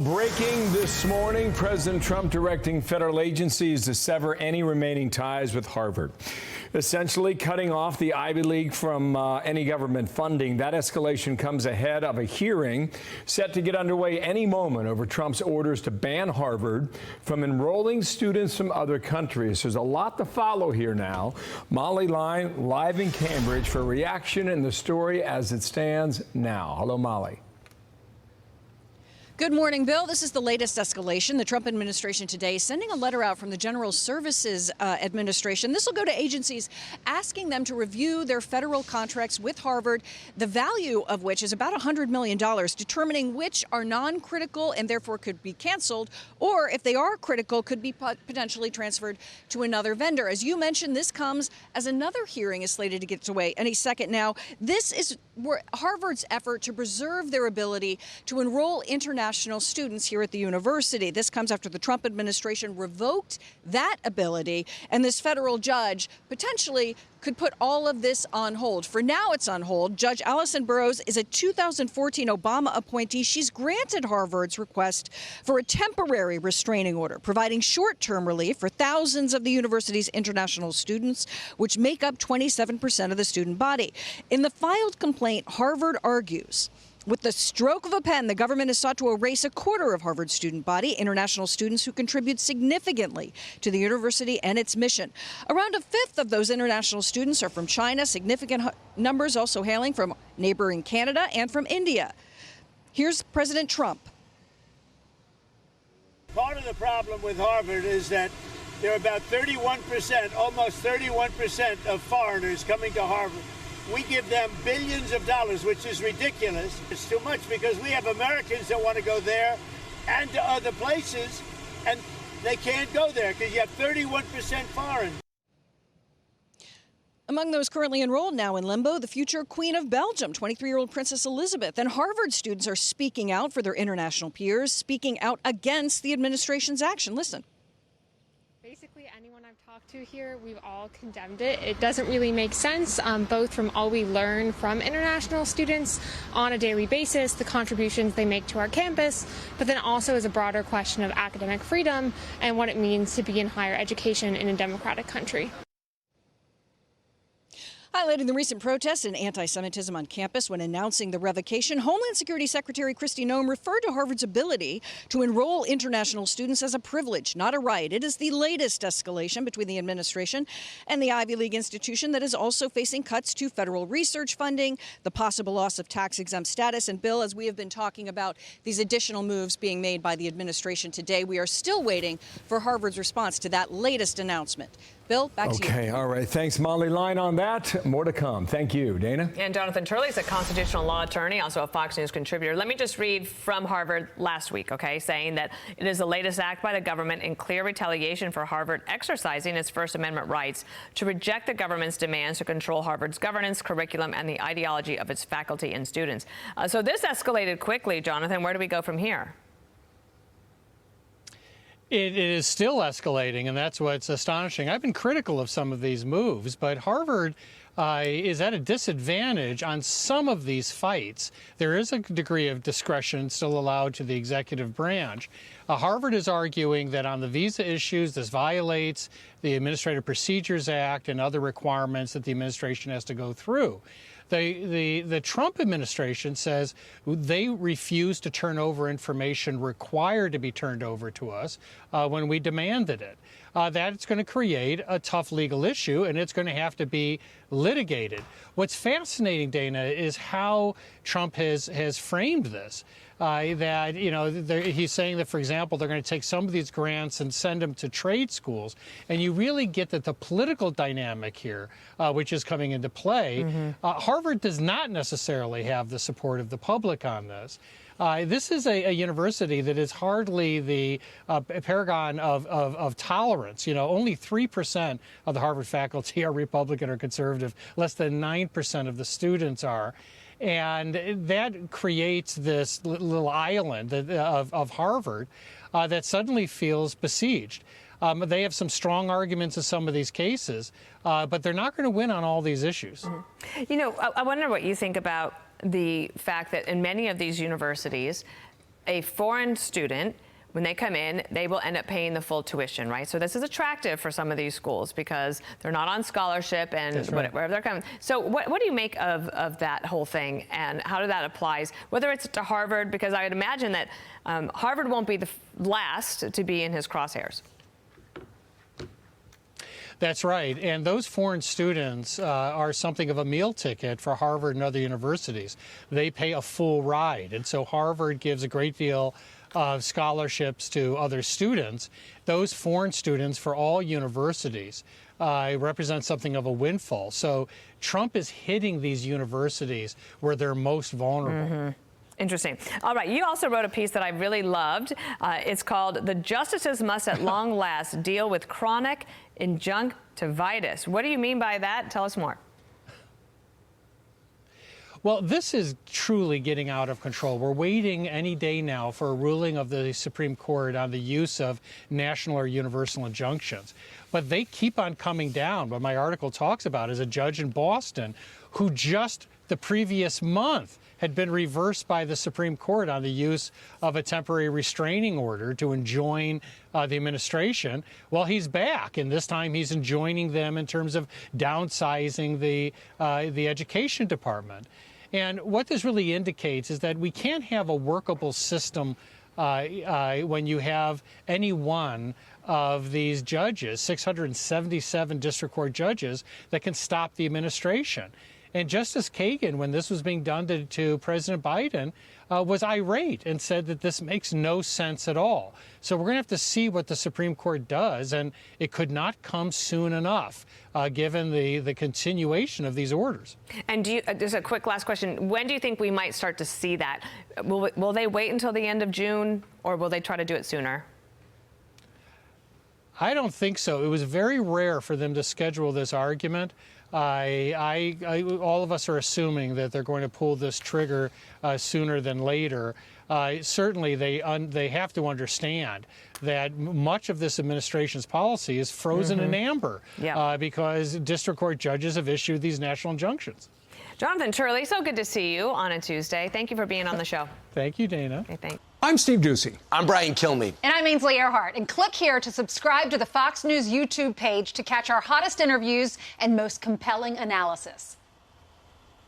Breaking this morning, President Trump directing federal agencies to sever any remaining ties with Harvard, essentially cutting off the Ivy League from any government funding. That escalation comes ahead of a hearing set to get underway any moment over Trump's orders to ban Harvard from enrolling students from other countries. There's a lot to follow here now. Molly Line live in Cambridge for reaction in the story as it stands now. Hello, Molly. Good morning, Bill. This is the latest escalation. The Trump administration today is sending a letter out from the General Services Administration. This will go to agencies asking them to review their federal contracts with Harvard, the value of which is about $100 million, determining which are non-critical and therefore could be canceled, or if they are critical, could be potentially transferred to another vendor. As you mentioned, this comes as another hearing is slated to get away any second now. This is Harvard's effort to preserve their ability to enroll international students here at the university. This comes after the Trump administration revoked that ability, and this federal judge potentially could put all of this on hold. For now, it's on hold. Judge Allison Burroughs is a 2014 Obama appointee. She's granted Harvard's request for a temporary restraining order, providing short-term relief for thousands of the university's international students, which make up 27% of the student body. In the filed complaint, Harvard argues with the stroke of a pen, the government has sought to erase a quarter of Harvard's student body, international students who contribute significantly to the university and its mission. Around a fifth of those international students are from China, significant numbers also hailing from neighboring Canada and from India. Here's President Trump. Part of the problem with Harvard is that there are about 31%, almost 31% of foreigners coming to Harvard. We give them billions of dollars, which is ridiculous. It's too much because we have Americans that want to go there and to other places, and they can't go there because you have 31% foreign. Among those currently enrolled now in limbo, the future Queen of Belgium, 23-year-old Princess Elizabeth. And Harvard students are speaking out for their international peers, speaking out against the administration's action. Listen. Basically, anyone I've talked to here, we've all condemned it. It doesn't really make sense, both from all we learn from international students on a daily basis, the contributions they make to our campus, but then also as a broader question of academic freedom and what it means to be in higher education in a democratic country. Highlighting the recent protests and anti-Semitism on campus when announcing the revocation, Homeland Security Secretary Kristi Noem referred to Harvard's ability to enroll international students as a privilege, not a right. It is the latest escalation between the administration and the Ivy League institution that is also facing cuts to federal research funding, the possible loss of tax-exempt status. And, Bill, as we have been talking about these additional moves being made by the administration today, we are still waiting for Harvard's response to that latest announcement. Bill, back to you. Okay, all right. Thanks, Molly Line, on that. More to come. Thank you, Dana. And Jonathan Turley is a constitutional law attorney, also a Fox News contributor. Let me just read from Harvard last week, okay, saying that it is the latest act by the government in clear retaliation for Harvard exercising its First Amendment rights to reject the government's demands to control Harvard's governance, curriculum, and the ideology of its faculty and students. So this escalated quickly, Jonathan. Where do we go from here? It is still escalating, and that's what's astonishing. I've been critical of some of these moves, but Harvard is at a disadvantage on some of these fights. There is a degree of discretion still allowed to the executive branch. Harvard is arguing that on the visa issues, this violates the Administrative Procedures Act and other requirements that the administration has to go through. The Trump administration says they refuse to turn over information required to be turned over to us when we demanded it. That's going to create a tough legal issue, and it's going to have to be litigated. What's fascinating, Dana, is how Trump has framed this. That, you know, he's saying that, for example, they're going to take some of these grants and send them to trade schools. And you really get that the political dynamic here, which is coming into play. Harvard does not necessarily have the support of the public on this. This is a university that is hardly the paragon of tolerance. You know, only 3% of the Harvard faculty are Republican or conservative. Less than 9% of the students are. And that creates this little island of Harvard that suddenly feels besieged. They have some strong arguments in some of these cases, but they're not going to win on all these issues. You know, I wonder what you think about the fact that in many of these universities, a foreign student, when they come in, they will end up paying the full tuition, right? So this is attractive for some of these schools because they're not on scholarship and wherever they're coming. So what do you make of that whole thing, and how that applies, whether it's to Harvard, because I would imagine that Harvard won't be the last to be in his crosshairs. That's right. And those foreign students are something of a meal ticket for Harvard and other universities. They pay a full ride. And so Harvard gives a great deal of scholarships to other students. Those foreign students for all universities represent something of a windfall. So Trump is hitting these universities where they're most vulnerable. Mm-hmm. Interesting. All right. You also wrote a piece that I really loved. It's called "The Justices Must at Long Last Deal with Chronic Conjunctivitis." What do you mean by that? Tell us more. Well, this is truly getting out of control. We're waiting any day now for a ruling of the Supreme Court on the use of national or universal injunctions. But they keep on coming down. What my article talks about is a judge in Boston who just the previous month had been reversed by the Supreme Court on the use of a temporary restraining order to enjoin the administration. Well, he's back, and this time he's enjoining them in terms of downsizing the education department. And what this really indicates is that we can't have a workable system when you have any one of these judges, 677 district court judges, that can stop the administration. And Justice Kagan, when this was being done to President Biden, was irate and said that this makes no sense at all. So we're going to have to see what the Supreme Court does, and it could not come soon enough, given the continuation of these orders. And just a quick last question. When do you think we might start to see that? Will they wait until the end of June, or will they try to do it sooner? I don't think so. It was very rare for them to schedule this argument. All of us are assuming that they're going to pull this trigger sooner than later. Certainly, they have to understand that much of this administration's policy is frozen in amber because district court judges have issued these national injunctions. Jonathan Turley, so good to see you on a Tuesday. Thank you for being on the show. Thank you, Dana. Okay, thanks. I'm Steve Doocy. I'm Brian Kilmeade. And I'm Ainsley Earhart. And click here to subscribe to the Fox News YouTube page to catch our hottest interviews and most compelling analysis.